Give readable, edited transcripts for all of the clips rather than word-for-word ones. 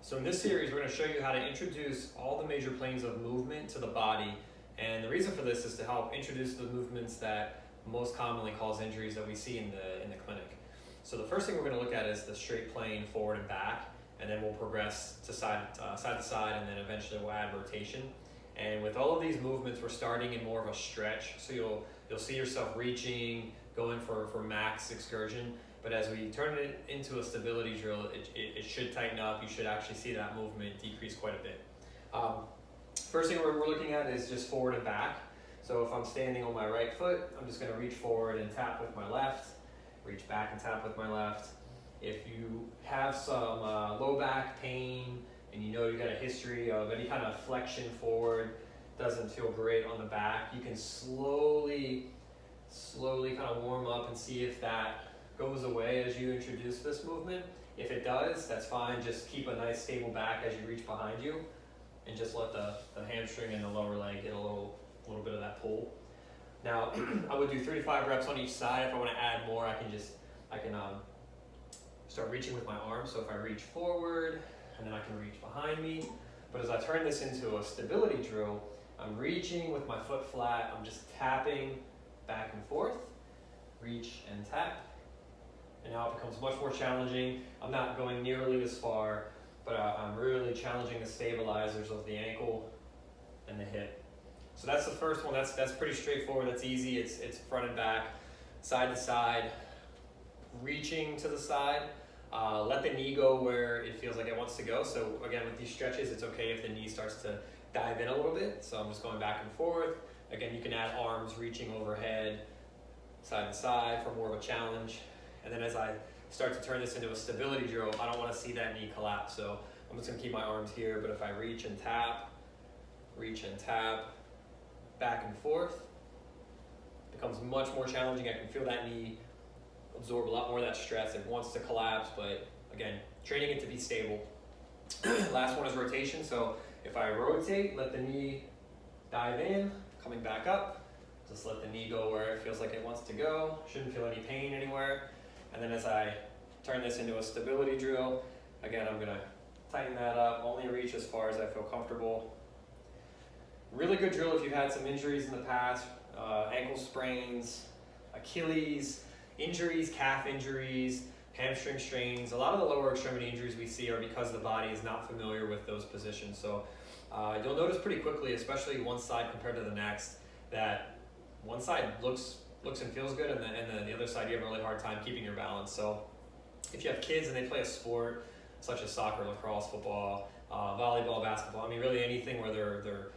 So in this series, we're going to show you how to introduce all the major planes of movement to the body. And the reason for this is to help introduce the movements that most commonly cause injuries that we see in the clinic. So the first thing we're going to look at is the straight plane forward and back, and then we'll progress to side to side, and then eventually we'll add rotation. And with all of these movements, we're starting in more of a stretch. So you'll see yourself reaching, going for max excursion. But as we turn it into a stability drill, it should tighten up. You should actually see that movement decrease quite a bit. First thing we're looking at is just forward and back. So if I'm standing on my right foot, I'm just going to reach forward and tap with my left, reach back and tap with my left. If you have some low back pain and you know you've got a history of any kind of flexion forward, doesn't feel great on the back, you can slowly kind of warm up and see if that goes away as you introduce this movement. If it does, that's fine. Just keep a nice stable back as you reach behind you, and just let the hamstring and the lower leg get a little bit of that pull. Now, I would do 3 to 5 reps on each side. If I want to add more, I can start reaching with my arms. So if I reach forward, and then I can reach behind me. But as I turn this into a stability drill, I'm reaching with my foot flat. I'm just tapping back and forth, reach and tap. And now it becomes much more challenging. I'm not going nearly as far, but I'm really challenging the stabilizers of the ankle and the hip. So that's the first one. That's pretty straightforward. That's easy. It's front and back, side to side, reaching to the side. Let the knee go where it feels like it wants to go. So again, with these stretches, it's okay if the knee starts to dive in a little bit. So I'm just going back and forth. Again, you can add arms reaching overhead, side to side for more of a challenge. And then as I start to turn this into a stability drill, I don't want to see that knee collapse. So I'm just going to keep my arms here, but if I reach and tap, back and forth, it becomes much more challenging. I can feel that knee absorb a lot more of that stress. It wants to collapse, but again, training it to be stable. Last one is rotation. So if I rotate, let the knee dive in, coming back up, just let the knee go where it feels like it wants to go. Shouldn't feel any pain anywhere. And then as I turn this into a stability drill, again, I'm gonna tighten that up, only reach as far as I feel comfortable. Really good drill if you've had some injuries in the past, ankle sprains, Achilles injuries, calf injuries, hamstring strains. A lot of the lower extremity injuries we see are because the body is not familiar with those positions. So you'll notice pretty quickly, especially one side compared to the next, that one side looks and feels good, and then the other side you have a really hard time keeping your balance. So if you have kids and they play a sport such as soccer, lacrosse, football, volleyball, basketball, I mean really anything where they're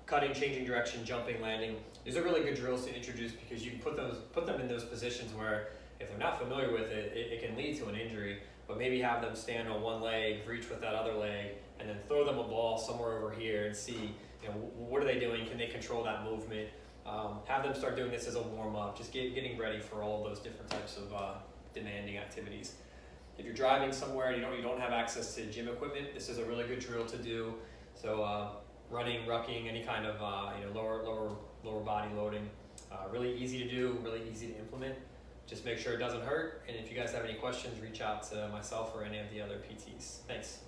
cutting, changing direction, jumping, landing, these are really good drills to introduce, because you can put them in those positions where if they're not familiar with it, it can lead to an injury. But maybe have them stand on one leg, reach with that other leg, and then throw them a ball somewhere over here and see, what are they doing? Can they control that movement? Have them start doing this as a warm-up, just getting ready for all of those different types of demanding activities. If you're driving somewhere and you don't have access to gym equipment, this is a really good drill to do. So running, rucking, any kind of lower body loading, really easy to do, really easy to implement. Just make sure it doesn't hurt. And if you guys have any questions, reach out to myself or any of the other PTs. Thanks.